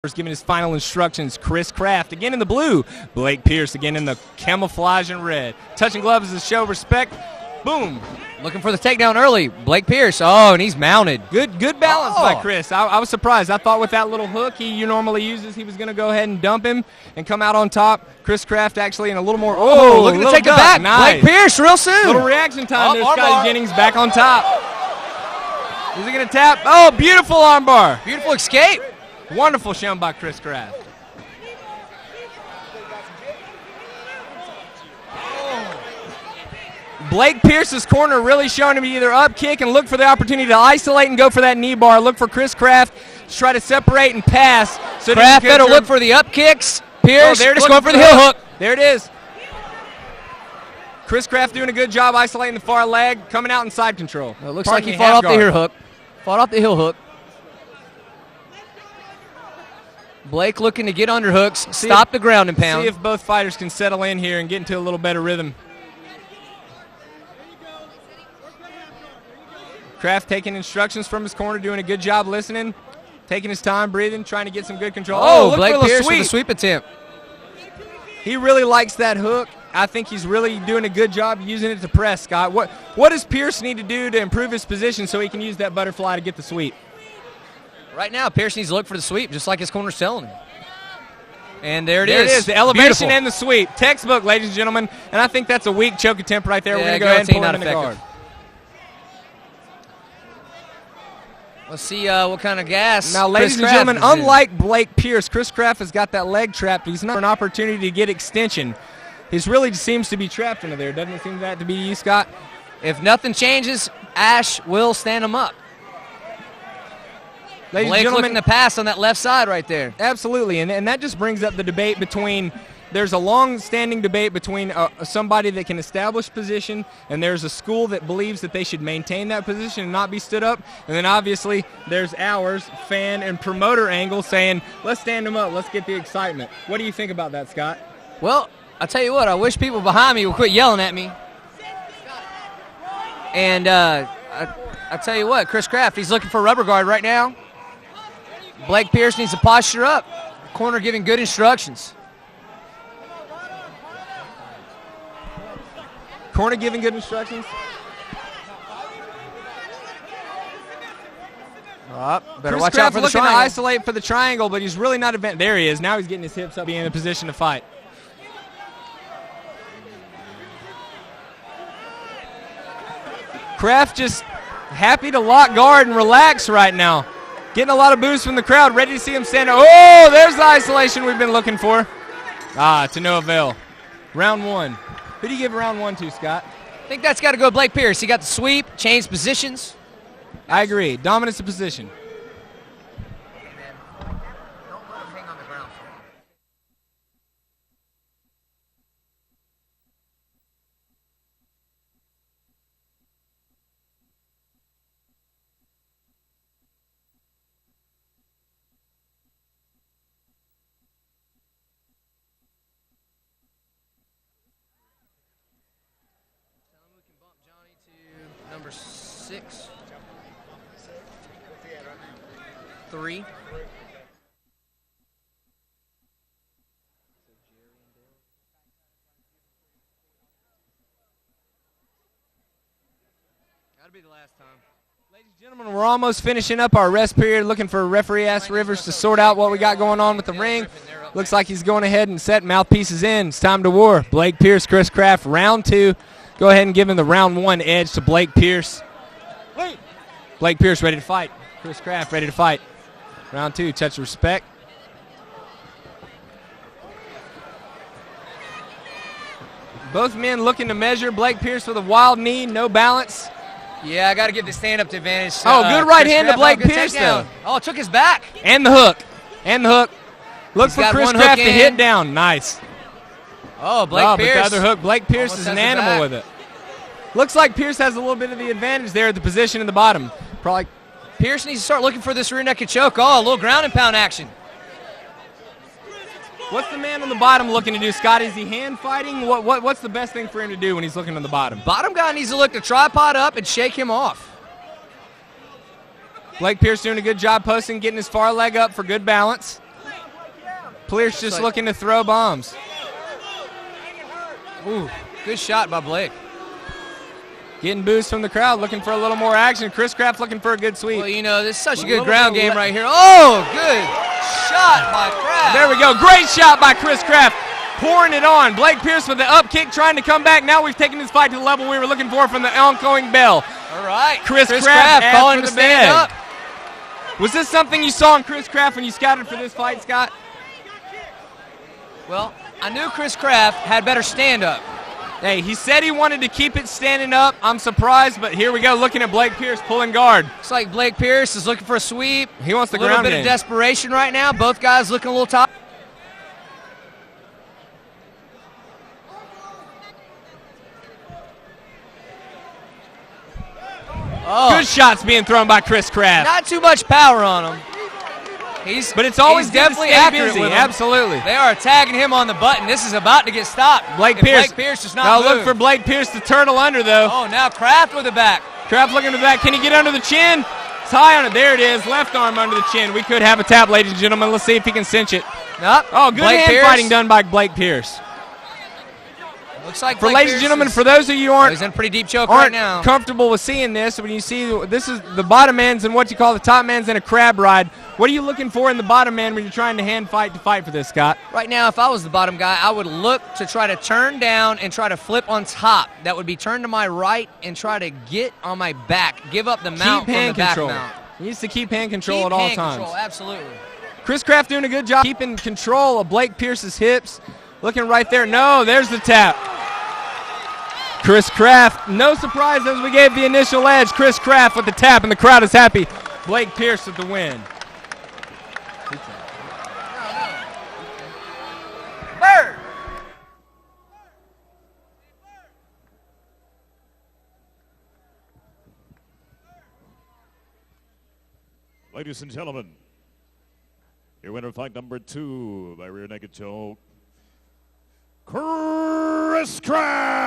Giving his final instructions. Chris Kraft again in the blue. Blake Pierce again in the camouflage and red. Touching gloves to show respect. Boom. Looking for the takedown early. Blake Pierce. Oh, and he's mounted. Good balance by Chris. I was surprised. I thought with that little hook he normally uses, he was going to go ahead and dump him and come out on top. Chris Kraft actually in a little more. Oh, looking to take it back. Nice. Blake Pierce real soon. Little reaction time there. Scotty Jennings back on top. Is he going to tap? Oh, beautiful armbar. Beautiful escape. Wonderful shown by Chris Kraft. Blake Pierce's corner really showing him to either up kick and look for the opportunity to isolate and go for that knee bar. Look for Chris Kraft to try to separate and pass. So Kraft better look for the up kicks. Pierce just going for the heel hook. There it is. Chris Kraft doing a good job isolating the far leg, coming out in side control. It looks like he fought off the heel hook. Fought off the heel hook. Blake looking to get underhooks, stop the ground and pound. See if both fighters can settle in here and get into a little better rhythm. Kraft taking instructions from his corner, doing a good job listening, taking his time, breathing, trying to get some good control. Oh, Blake Pierce with a sweep attempt. He really likes that hook. I think he's really doing a good job using it to press, Scott. What does Pierce need to do to improve his position so he can use that butterfly to get the sweep? Right now, Pierce needs to look for the sweep, just like his corner's telling him. And there it is. There it is, the elevation Beautiful. And the sweep. Textbook, ladies and gentlemen. And I think that's a weak choke attempt right there. Yeah, we're going to go ahead and pull him in the effective. guard. Let's see what kind of gas. Now, ladies and gentlemen, unlike Blake Pierce, Chris Kraft has got that leg trapped. He's not an opportunity to get extension. He really seems to be trapped into there. Doesn't it seem that to be you, Scott? If nothing changes, Ash will stand him up. Ladies Blake and gentlemen, looking to pass on that left side right there. Absolutely, and that just brings up the debate between, there's a long-standing debate between somebody that can establish position, and there's a school that believes that they should maintain that position and not be stood up, and then obviously there's ours, fan and promoter angle, saying, let's stand them up, let's get the excitement. What do you think about that, Scott? Well, I'll tell you what, I wish people behind me would quit yelling at me. And I tell you what, Chris Kraft, he's looking for a rubber guard right now. Blake Pierce needs to posture up. Corner giving good instructions. Corner giving good instructions. Better Chris watch Kraft's out for the looking triangle. to isolate for the triangle, but he's really not advanced. There he is. Now he's getting his hips up, being in a position to fight. Kraft just happy to lock guard and relax right now. Getting a lot of boos from the crowd, ready to see him stand up. Oh, there's the isolation we've been looking for. To no avail. Round one. Who do you give round one to, Scott? I think that's got to go to Blake Pierce. He got the sweep, changed positions. I agree. Dominance of position. Number 6. 3. Gotta be the last time. Ladies and gentlemen, we're almost finishing up our rest period, looking for referee Ass Rivers to sort out what we got going on with the ring. Looks like he's going ahead and set mouthpieces in. It's time to war. Blake Pierce, Chris Kraft, round 2. Go ahead and give him the round 1 edge to Blake Pierce. Blake Pierce ready to fight. Chris Kraft ready to fight. Round 2, touch of respect. Both men looking to measure. Blake Pierce with a wild knee, no balance. Yeah, I got to give the stand-up to advantage. Good right hand to Blake Pierce, though. Oh, it took his back. And the hook. Look for Chris Kraft to hit down. Nice. Oh, Blake Pierce. But the other hook. Blake Pierce is an animal with it. Looks like Pierce has a little bit of the advantage there at the position in the bottom. Probably. Pierce needs to start looking for this rear naked choke. Oh, a little ground and pound action. What's the man on the bottom looking to do, Scott? Is he hand fighting? What's the best thing for him to do when he's looking on the bottom? Bottom guy needs to look to tripod up and shake him off. Blake Pierce doing a good job posting, getting his far leg up for good balance. Pierce just looking to throw bombs. Ooh, good shot by Blake. Getting boos from the crowd, looking for a little more action. Chris Kraft looking for a good sweep. Well, you know, this is such a good ground game right here. Oh, good shot by Kraft. There we go. Great shot by Chris Kraft. Pouring it on. Blake Pierce with the up kick trying to come back. Now we've taken this fight to the level we were looking for from the ongoing bell. All right. Chris Kraft calling for to the stand bed. up. Was this something you saw in Chris Kraft when you scouted for this fight, Scott? Well, I knew Chris Kraft had better stand up. Hey, he said he wanted to keep it standing up. I'm surprised, but here we go, looking at Blake Pierce pulling guard. Looks like Blake Pierce is looking for a sweep. He wants the ground A little bit game. of desperation right now. Both guys looking a little tired. Oh, Good shots being thrown by Chris Kraft. not too much power on him. But it's always he's good to definitely stay accurate busy. with him. Absolutely. They are tagging him on the button. This is about to get stopped. Blake If Pierce. Blake Pierce does not Now move. look for Blake Pierce to turtle under, though. Oh, now Kraft with the back. Kraft looking to the back. Can he get under the chin? It's high on it. There it is. Left arm under the chin. We could have a tap, ladies and gentlemen. Let's see if he can cinch it. Nope. Oh, good Blake hand Pierce. fighting done by Blake Pierce. Looks like For Blake ladies and Pierce gentlemen, is- for those of you who he's in a pretty deep choke right aren't now. comfortable with seeing this, when you see this is the bottom man's and what you call the top man's in a crab ride, what are you looking for in the bottom man when you're trying to hand fight to fight for this, Scott? Right now, if I was the bottom guy, I would look to try to turn down and try to flip on top. That would be turn to my right and try to get on my back. Give up the mount Keep from hand the back control. mount. He needs to keep hand control Keep at all hand times. control, absolutely. Chris Kraft doing a good job keeping control of Blake Pierce's hips. Looking right there. No, there's the tap. Chris Kraft, no surprise as we gave the initial edge. Chris Kraft with the tap, and the crowd is happy. Blake Pierce with the win. Bird. Ladies and gentlemen, your winner fight number 2 by rear naked choke, Chris Kraft.